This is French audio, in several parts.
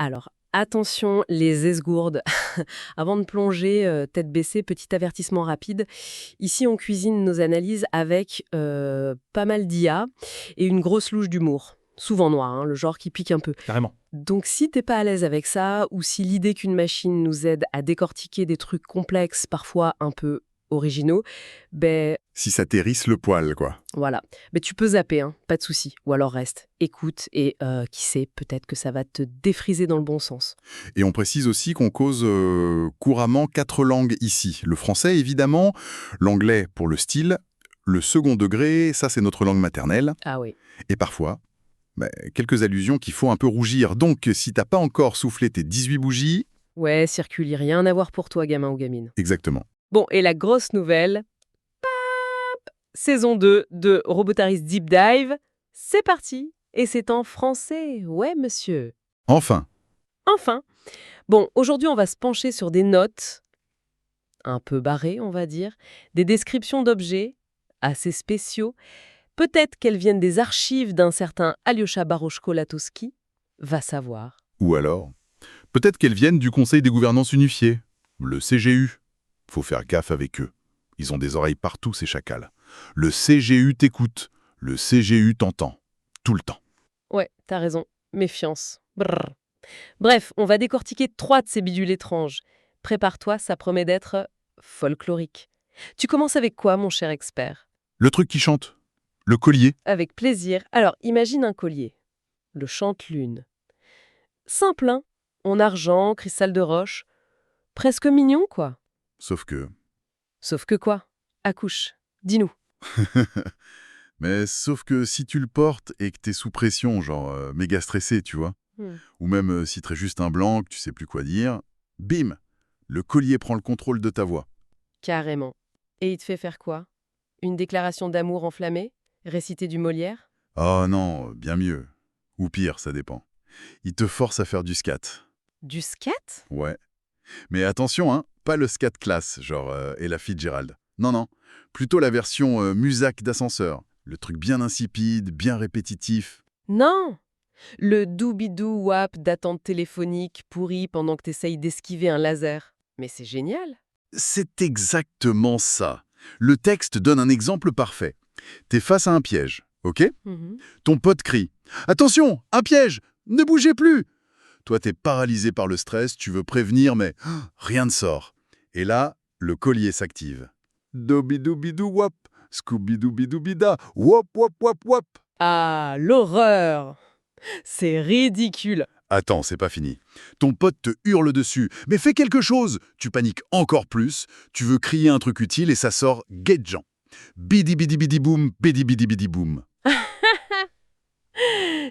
Alors, attention, les esgourdes. Avant de plonger, tête baissée, petit avertissement rapide. Ici, on cuisine nos analyses avec pas mal d'IA et une grosse louche d'humour. Souvent noir, hein, le genre qui pique un peu. Carrément. Donc, si t'es pas à l'aise avec ça, ou si l'idée qu'une machine nous aide à décortiquer des trucs complexes, parfois un peu originaux, ben Si ça t'hérisse le poil, quoi. voilà. Mais tu peux zapper, hein, pas de souci. Ou alors reste, écoute, et qui sait, peut-être que ça va te défriser dans le bon sens. Et on précise aussi qu'on cause couramment 4 langues ici. Le français, évidemment, l'anglais pour le style, le second degré, ça c'est notre langue maternelle, Ah oui. et parfois, quelques allusions qu'il faut un peu rougir. Donc, si t'as pas encore soufflé tes 18 bougies... Ouais, circuli, rien à voir pour toi, gamin ou gamine. Exactement. Bon, et la grosse nouvelle, saison 2 de Robotaris Deep Dive, c'est parti. Et c'est en français, ouais monsieur. Enfin, Enfin. Bon, aujourd'hui on va se pencher sur des notes, un peu barrées on va dire, des descriptions d'objets, assez spéciaux. Peut-être qu'elles viennent des archives d'un certain Alyosha Baroshko-Latowski, va savoir. ou alors, peut-être qu'elles viennent du Conseil des gouvernances unifiées, le CGU. Faut faire gaffe avec eux. Ils ont des oreilles partout, ces chacals. Le CGU t'écoute, le CGU t'entend. Tout le temps. Ouais, t'as raison, méfiance. Brrr. Bref, on va décortiquer 3 de ces bidules étranges. Prépare-toi, ça promet d'être folklorique. Tu commences avec quoi, mon cher expert? Le truc qui chante. Le collier. Avec plaisir. Alors, imagine un collier. Le chante-lune. Simple, hein? En argent, cristal de roche. Presque mignon, quoi. Sauf que... Sauf que quoi? Accouche. Dis-nous. Mais sauf que si tu le portes et que t'es sous pression, genre méga stressé, tu vois, ou même si t'es juste un blanc, que tu sais plus quoi dire, bim, le collier prend le contrôle de ta voix. Carrément. Et il te fait faire quoi? Une déclaration d'amour enflammée? Réciter du Molière? Oh non, bien mieux. Ou pire, ça dépend. Il te force à faire du scat. Du scat? Ouais. Mais attention, hein, pas le scat classe, genre Ella Fitzgerald. Non, non. Plutôt la version Musac d'ascenseur. Le truc bien insipide, bien répétitif. Non! Le doubidou-wap d'attente téléphonique pourri pendant que t'essayes d'esquiver un laser. Mais c'est génial! C'est exactement ça. Le texte donne un exemple parfait. T'es face à un piège, ok? Ton pote crie « Attention, un piège! Ne bougez plus !» Toi, t'es paralysé par le stress, tu veux prévenir, mais rien ne sort. Et là, le collier s'active. Dobidou-bidou-wap, scooby-doo-bidou-bida, wop wop wop wop. Ah, l'horreur! C'est ridicule! Attends, c'est pas fini. Ton pote te hurle dessus. Mais fais quelque chose! Tu paniques encore plus, tu veux crier un truc utile et ça sort guet-jean. Bidi bidi bidi boum, bidi bidi bidi boum.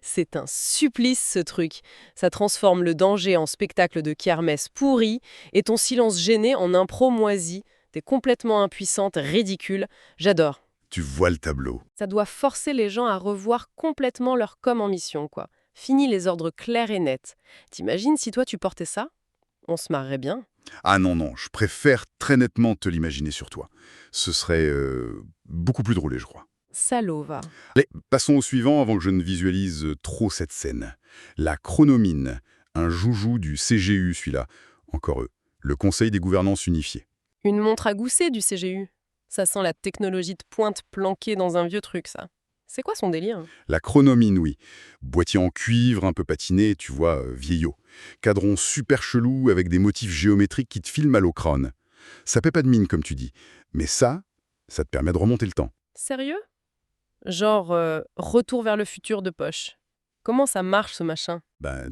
C'est un supplice ce truc. Ça transforme le danger en spectacle de kermesse pourri et ton silence gêné en impro moisi. T'es complètement impuissante, ridicule. J'adore. Tu vois le tableau. Ça doit forcer les gens à revoir complètement leur com en mission, quoi. Fini les ordres clairs et nets. T'imagines si toi tu portais ça? On se marrerait bien. Ah non, non, je préfère très nettement te l'imaginer sur toi. Ce serait beaucoup plus drôle, je crois. Salaud, va. Allez, passons au suivant avant que je ne visualise trop cette scène. La chronomine, un joujou du CGU, celui-là. Encore eux, le Conseil des gouvernances unifiées. Une montre à gousset du CGU. Ça sent la technologie de pointe planquée dans un vieux truc, ça. C'est quoi son délire? La chronomine, oui. Boîtier en cuivre, un peu patiné, tu vois, vieillot. Cadran super chelou avec des motifs géométriques qui te filent mal au crâne. Ça paie pas de mine, comme tu dis. Mais ça te permet de remonter le temps. Sérieux? Genre, retour vers le futur de poche. Comment ça marche, ce machin?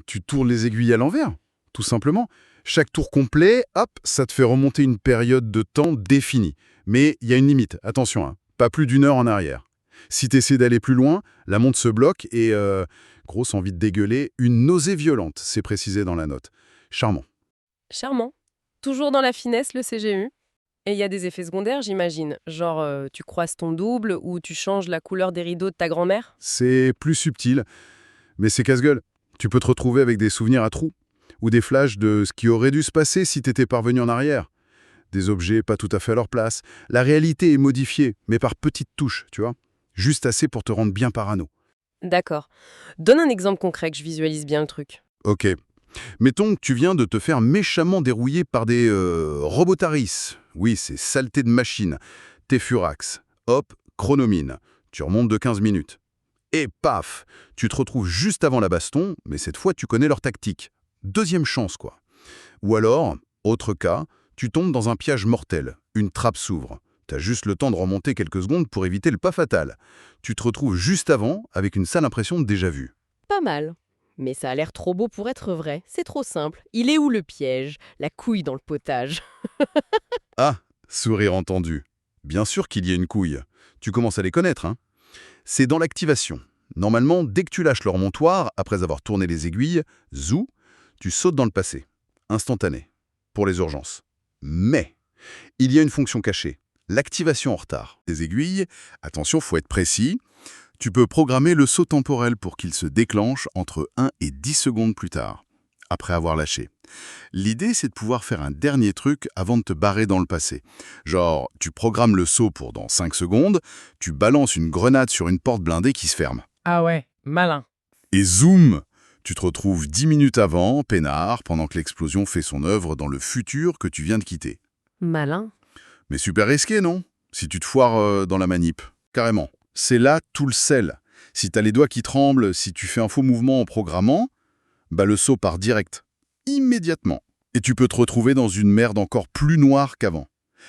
Tu tournes les aiguilles à l'envers, tout simplement. Chaque tour complet, hop, ça te fait remonter une période de temps définie. Mais il y a une limite, attention, hein, pas plus d'1 heure en arrière. Si tu essaies d'aller plus loin, la montre se bloque et, grosse envie de dégueuler, une nausée violente, c'est précisé dans la note. Charmant. Charmant. Toujours dans la finesse, le CGU. Et il y a des effets secondaires, j'imagine. Genre, tu croises ton double ou tu changes la couleur des rideaux de ta grand-mère? C'est plus subtil, mais c'est casse-gueule. Tu peux te retrouver avec des souvenirs à trous, ou des flashs de ce qui aurait dû se passer si t'étais parvenu en arrière. Des objets pas tout à fait à leur place. La réalité est modifiée, mais par petites touches, tu vois. Juste assez pour te rendre bien parano. D'accord. Donne un exemple concret que je visualise bien le truc. Ok, Mettons que tu viens de te faire méchamment dérouiller par des robotaris. Oui, c'est saleté de machine. T'es furax. Hop, chronomine. Tu remontes de 15 minutes. Et paf, tu te retrouves juste avant la baston, mais cette fois tu connais leur tactique. Deuxième chance, quoi. Ou alors, autre cas, tu tombes dans un piège mortel. Une trappe s'ouvre. T'as juste le temps de remonter quelques secondes pour éviter le pas fatal. Tu te retrouves juste avant avec une sale impression de déjà-vu. Pas mal. Mais ça a l'air trop beau pour être vrai. C'est trop simple. Il est où le piège? La couille dans le potage. Ah, sourire entendu. Bien sûr qu'il y a une couille. Tu commences à les connaître, hein. C'est dans l'activation. Normalement, dès que tu lâches le remontoir, après avoir tourné les aiguilles, zou, tu sautes dans le passé. Instantané. Pour les urgences. Mais, il y a une fonction cachée. L'activation en retard. Des aiguilles, attention, faut être précis. Tu peux programmer le saut temporel pour qu'il se déclenche entre 1 et 10 secondes plus tard, après avoir lâché. L'idée, c'est de pouvoir faire un dernier truc avant de te barrer dans le passé. Genre, tu programmes le saut pour dans 5 secondes, tu balances une grenade sur une porte blindée qui se ferme. Ah ouais, malin. Et zoom! Tu te retrouves 10 minutes avant, peinard, pendant que l'explosion fait son œuvre dans le futur que tu viens de quitter. Malin. Mais super risqué, non? Si tu te foires dans la manip. Carrément. C'est là tout le sel. Si t'as les doigts qui tremblent, si tu fais un faux mouvement en programmant, bah le saut part direct. Immédiatement. Et tu peux te retrouver dans une merde encore plus noire qu'avant.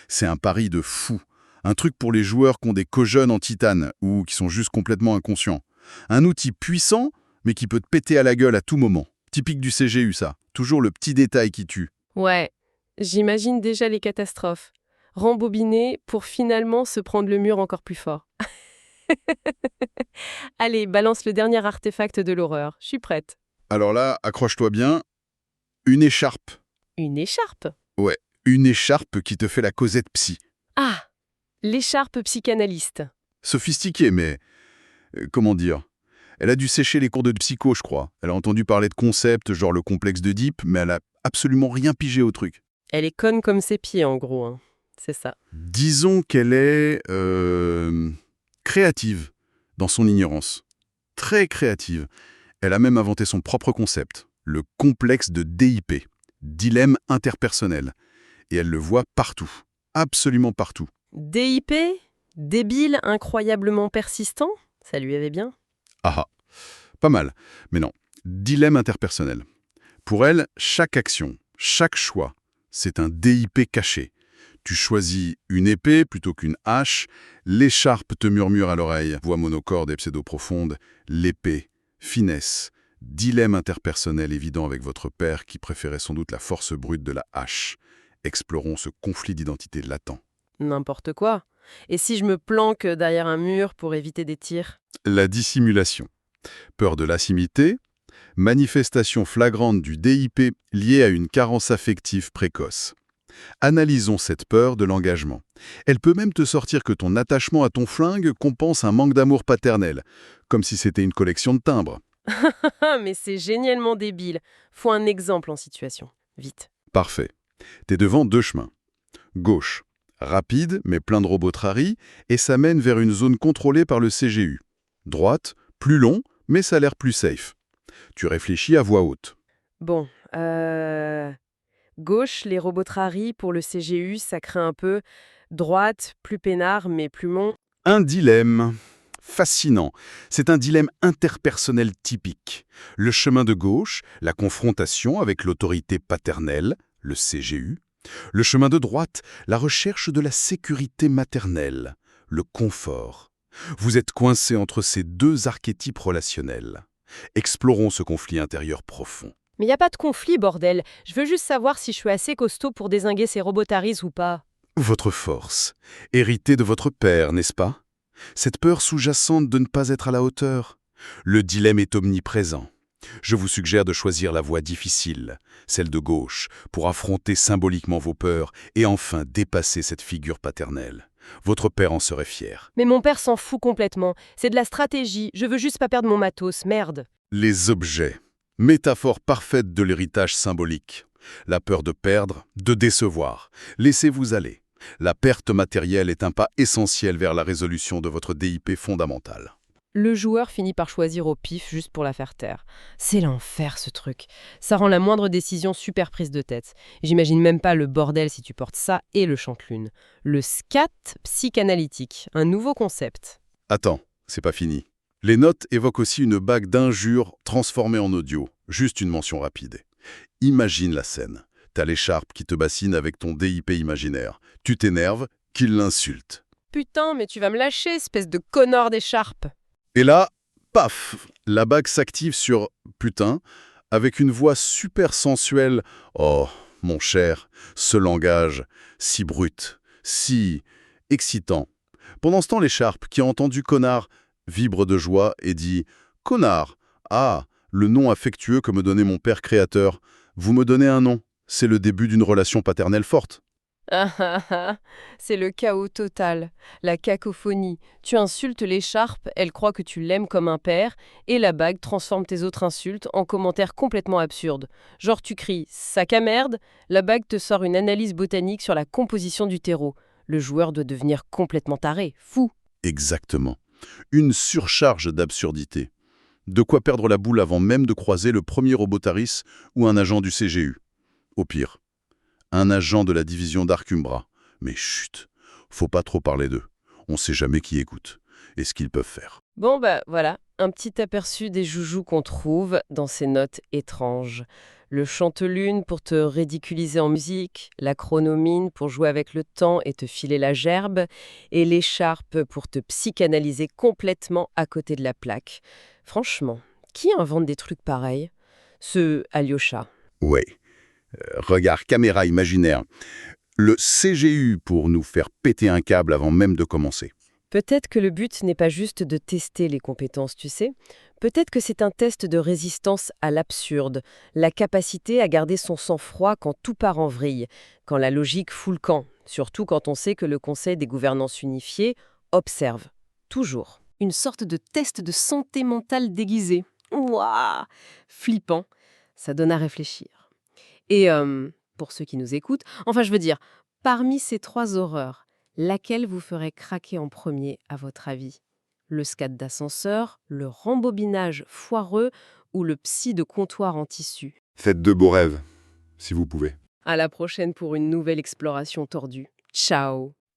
C'est un pari de fou. Un truc pour les joueurs qui ont des cojeunes en titane ou qui sont juste complètement inconscients. Un outil puissant, mais qui peut te péter à la gueule à tout moment. Typique du CGU, ça. Toujours le petit détail qui tue. Ouais, j'imagine déjà les catastrophes. Rembobiner pour finalement se prendre le mur encore plus fort. Allez, balance le dernier artefact de l'horreur. Je suis prête. Alors là, accroche-toi bien. Une écharpe. Une écharpe? Ouais, une écharpe qui te fait la causette psy. Ah, l'écharpe psychanalyste. Sophistiquée, mais... comment dire? Elle a dû sécher les cours de psycho, je crois. Elle a entendu parler de concepts, genre le complexe d'Oedipe, mais elle a absolument rien pigé au truc. Elle est conne comme ses pieds, en gros. Hein. C'est ça. Disons qu'elle est... créative dans son ignorance. Très créative. Elle a même inventé son propre concept, le complexe de DIP, dilemme interpersonnel. Et elle le voit partout, absolument partout. DIP? Débile, incroyablement persistant? Ça lui avait bien? Ah ah, pas mal. Mais non, dilemme interpersonnel. Pour elle, chaque action, chaque choix, c'est un DIP caché. Tu choisis une épée plutôt qu'une hache, l'écharpe te murmure à l'oreille, voix monocorde et pseudo-profonde, l'épée, finesse, dilemme interpersonnel évident avec votre père qui préférait sans doute la force brute de la hache. Explorons ce conflit d'identité latent. N'importe quoi. Et si je me planque derrière un mur pour éviter des tirs? La dissimulation. Peur de l'asimilité, manifestation flagrante du DIP liée à une carence affective précoce. Analysons cette peur de l'engagement. Elle peut même te sortir que ton attachement à ton flingue compense un manque d'amour paternel, comme si c'était une collection de timbres. Mais c'est génialement débile. Faut un exemple en situation. Vite. Parfait. T'es devant deux chemins. Gauche, rapide mais plein de robotraries, et ça mène vers une zone contrôlée par le CGU. Droite, plus long, mais ça a l'air plus safe. Tu réfléchis à voix haute. Bon, gauche, les robotraries pour le CGU, ça craint un peu. Droite, plus peinard, mais plus long. Un dilemme. Fascinant. C'est un dilemme interpersonnel typique. Le chemin de gauche, la confrontation avec l'autorité paternelle, le CGU. Le chemin de droite, la recherche de la sécurité maternelle, le confort. Vous êtes coincé entre ces deux archétypes relationnels. Explorons ce conflit intérieur profond. Mais y a pas de conflit, bordel. Je veux juste savoir si je suis assez costaud pour dézinguer ces robotaries ou pas. Votre force, héritée de votre père, n'est-ce pas? Cette peur sous-jacente de ne pas être à la hauteur. Le dilemme est omniprésent. Je vous suggère de choisir la voie difficile, celle de gauche, pour affronter symboliquement vos peurs et enfin dépasser cette figure paternelle. Votre père en serait fier. Mais mon père s'en fout complètement. C'est de la stratégie. Je veux juste pas perdre mon matos, merde. Les objets. Métaphore parfaite de l'héritage symbolique. La peur de perdre, de décevoir. Laissez-vous aller. La perte matérielle est un pas essentiel vers la résolution de votre DIP fondamental. Le joueur finit par choisir au pif juste pour la faire taire. C'est l'enfer ce truc. Ça rend la moindre décision super prise de tête. J'imagine même pas le bordel si tu portes ça et le chante-lune. Le scat psychanalytique, un nouveau concept. Attends, c'est pas fini. Les notes évoquent aussi une bague d'injures transformée en audio. Juste une mention rapide. Imagine la scène. T'as l'écharpe qui te bassine avec ton DIP imaginaire. Tu t'énerves, qu'il l'insulte. Putain, mais tu vas me lâcher, espèce de connard d'écharpe. Et là, paf, la bague s'active sur putain, avec une voix super sensuelle. Oh, mon cher, ce langage, si brut, si excitant. Pendant ce temps, l'écharpe, qui a entendu connard, vibre de joie et dit connard, ah, le nom affectueux que me donnait mon père créateur. Vous me donnez un nom, c'est le début d'une relation paternelle forte. Ah ah ah, c'est le chaos total, la cacophonie. Tu insultes l'écharpe, elle croit que tu l'aimes comme un père, et la bague transforme tes autres insultes en commentaires complètement absurdes. Genre tu cries « sac à merde », la bague te sort une analyse botanique sur la composition du terreau. Le joueur doit devenir complètement taré, fou. Exactement. Une surcharge d'absurdité. De quoi perdre la boule avant même de croiser le premier robotaris ou un agent du CGU. Au pire, un agent de la division d'Arkumbra. Mais chut, faut pas trop parler d'eux. On sait jamais qui écoute et ce qu'ils peuvent faire. Bon bah voilà, un petit aperçu des joujoux qu'on trouve dans ces notes étranges. Le chante-lune pour te ridiculiser en musique, la chronomine pour jouer avec le temps et te filer la gerbe, et l'écharpe pour te psychanalyser complètement à côté de la plaque. Franchement, qui invente des trucs pareils? Ce Alyosha. Ouais, regard caméra imaginaire. Le CGU pour nous faire péter un câble avant même de commencer. Peut-être que le but n'est pas juste de tester les compétences, tu sais. Peut-être que c'est un test de résistance à l'absurde, la capacité à garder son sang-froid quand tout part en vrille, quand la logique fout le camp, surtout quand on sait que le Conseil des gouvernances unifiées observe, toujours. Une sorte de test de santé mentale déguisé. Ouah, flippant, ça donne à réfléchir. Et pour ceux qui nous écoutent, enfin je veux dire, parmi ces trois horreurs, laquelle vous ferait craquer en premier, à votre avis? Le scat d'ascenseur, le rembobinage foireux ou le psy de comptoir en tissu? Faites de beaux rêves, si vous pouvez. À la prochaine pour une nouvelle exploration tordue. Ciao!